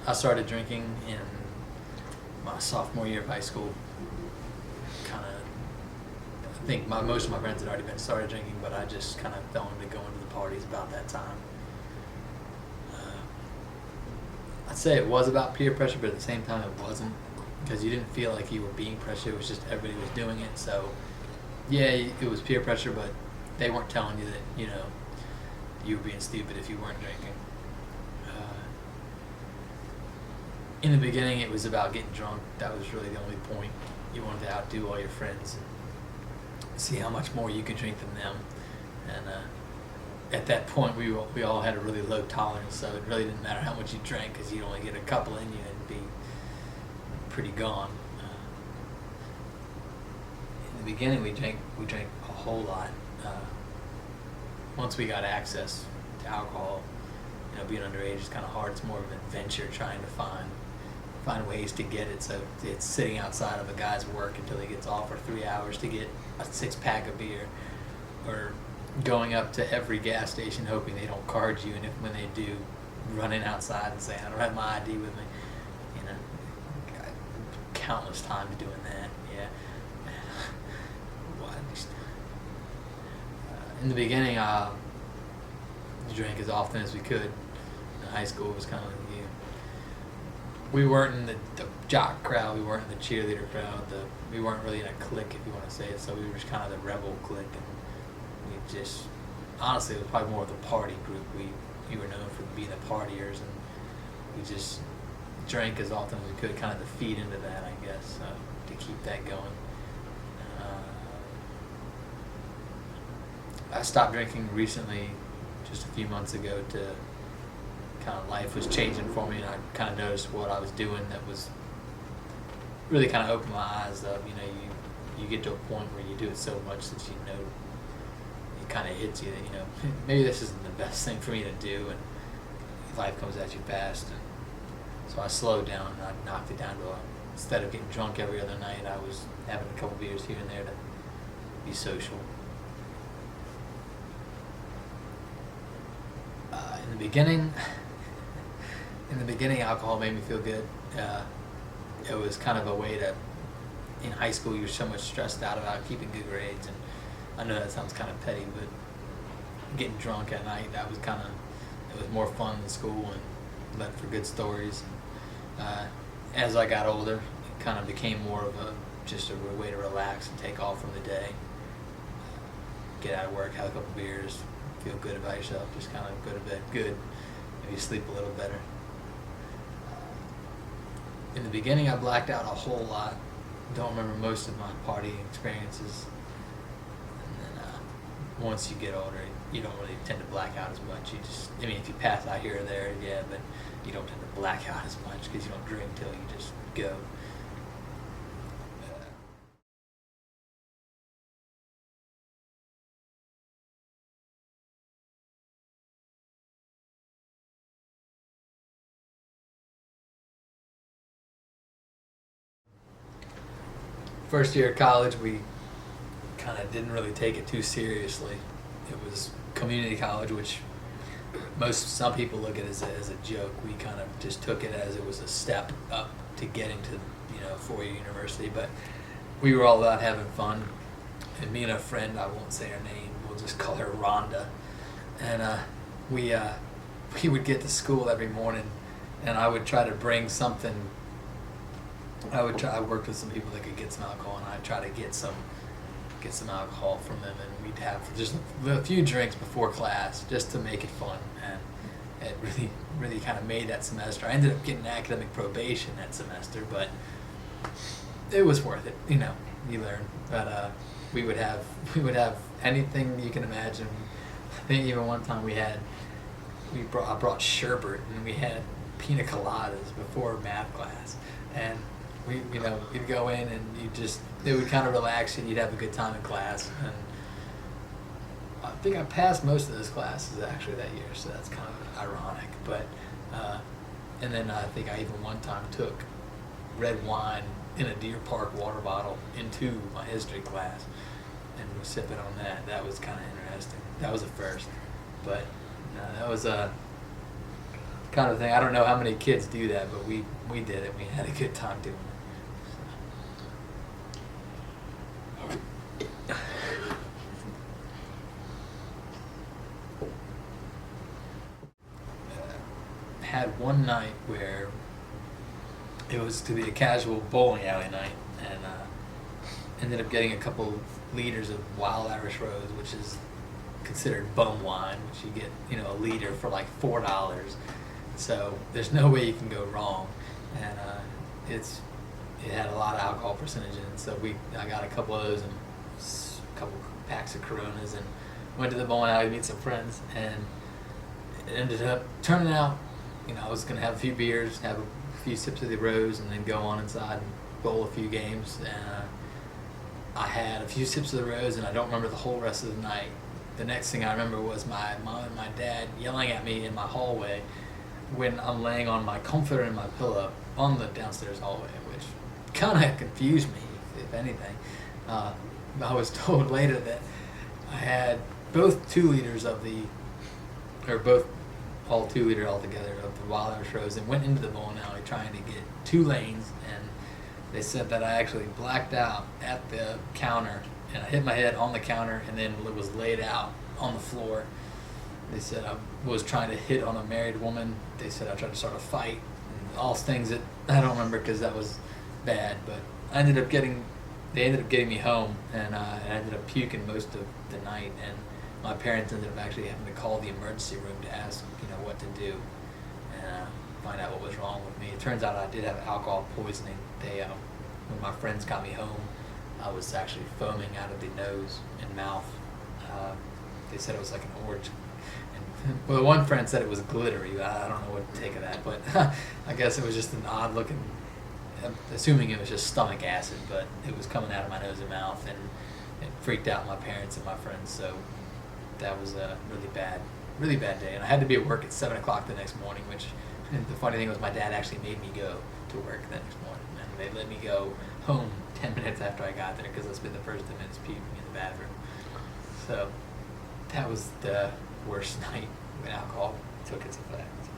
I started drinking in my sophomore year of high school. Kind of, I think most of my friends had already been started drinking, but I just kind of fell into going to the parties about that time. I'd say it was about peer pressure, but at the same time it wasn't, because you didn't feel like you were being pressured. It was just everybody was doing it. So yeah, it was peer pressure, but they weren't telling you that you were being stupid if you weren't drinking. In the beginning, it was about getting drunk. That was really the only point. You wanted to outdo all your friends and see how much more you could drink than them. And at that point, we all had a really low tolerance, so it really didn't matter how much you drank, because you'd only get a couple in you and be pretty gone. In the beginning, we drank a whole lot. Once we got access to alcohol, being underage is kind of hard. It's more of an adventure trying to find ways to get it. So it's sitting outside of a guy's work until he gets off for 3 hours to get a 6-pack of beer, or going up to every gas station hoping they don't card you, and when they do, running outside and saying, I don't have my ID with me. Countless times doing that. Yeah. In the beginning, we drank as often as we could. In high school, it was kind of like we weren't in the jock crowd, we weren't in the cheerleader crowd, we weren't really in a clique, if you want to say it. So we were just kind of the rebel clique, and we just, honestly, it was probably more of the party group. We were known for being the partiers, and we just drank as often as we could, kind of to feed into that, I guess, to keep that going. I stopped drinking recently, just a few months ago, to kind of life was changing for me, and I kind of noticed what I was doing that was really kind of opened my eyes up. You get to a point where you do it so much that it kind of hits you that maybe this isn't the best thing for me to do, and life comes at you fast. And so I slowed down, and I knocked it down to instead of getting drunk every other night, I was having a couple beers here and there to be social. In the beginning, alcohol made me feel good. It was kind of a way to, in high school, you were so much stressed out about keeping good grades, and I know that sounds kind of petty, but getting drunk at night, it was more fun than school, and led for good stories. As I got older, it kind of became more of just a way to relax and take off from the day. Get out of work, have a couple beers, feel good about yourself, just kind of go to bed good, maybe sleep a little better. In the beginning, I blacked out a whole lot. Don't remember most of my partying experiences. And then once you get older, you don't really tend to black out as much. If you pass out here or there, yeah, but you don't tend to black out as much because you don't drink till you just go. First year of college, we kind of didn't really take it too seriously. It was community college, which some people look at it as a joke. We kind of just took it as it was a step up to getting to 4-year university. But we were all about having fun. And me and a friend, I won't say her name, we'll just call her Rhonda. And we would get to school every morning, and I would try to bring something. I worked with some people that could get some alcohol, and I'd try to get some alcohol from them, and we'd have just a few drinks before class just to make it fun. And it really kind of made that semester. I ended up getting academic probation that semester, but it was worth it. You learn. But we would have anything you can imagine. I think even one time I brought sherbet, and we had pina coladas before math class, and you'd go in, and it would kind of relax you, and you'd have a good time in class. And I think I passed most of those classes actually that year, so that's kind of ironic. But and then I think I even one time took red wine in a Deer Park water bottle into my history class and was sipping on that. That was kind of interesting. That was a first, but that was kind of thing. I don't know how many kids do that, but we did it. We had a good time doing it. Had one night where it was to be a casual bowling alley night, and ended up getting a couple liters of Wild Irish Rose, which is considered bum wine, which you get, a liter for like $4. So there's no way you can go wrong, and it had a lot of alcohol percentage in it. So I got a couple of those and a couple packs of Coronas, and went to the bowling alley to meet some friends, and it ended up turning out. I was gonna have a few beers, have a few sips of the rose, and then go on inside and bowl a few games. And I had a few sips of the rose, and I don't remember the whole rest of the night. The next thing I remember was my mom and my dad yelling at me in my hallway when I'm laying on my comforter and my pillow on the downstairs hallway, which kind of confused me, if anything. I was told later that I had both 2 liters of all 2 liter altogether of the Wild Irish Rose, and went into the bowling alley trying to get 2 lanes, and they said that I actually blacked out at the counter, and I hit my head on the counter and then was laid out on the floor. They said I was trying to hit on a married woman. They said I tried to start a fight, and all things that I don't remember because that was bad, but they ended up getting me home, and I ended up puking most of the night, and my parents ended up actually having to call the emergency room to ask, what to do, and find out what was wrong with me. It turns out I did have alcohol poisoning. When my friends got me home, I was actually foaming out of the nose and mouth. They said it was like an orange. Well, one friend said it was glittery. I don't know what to take of that, but I guess it was just an odd looking, assuming it was just stomach acid, but it was coming out of my nose and mouth, and it freaked out my parents and my friends. So that was a really bad day, and I had to be at work at 7 o'clock the next morning, which the funny thing was my dad actually made me go to work the next morning, and they let me go home 10 minutes after I got there because I spent the first 10 minutes puking in the bathroom. So that was the worst night when alcohol took its effect.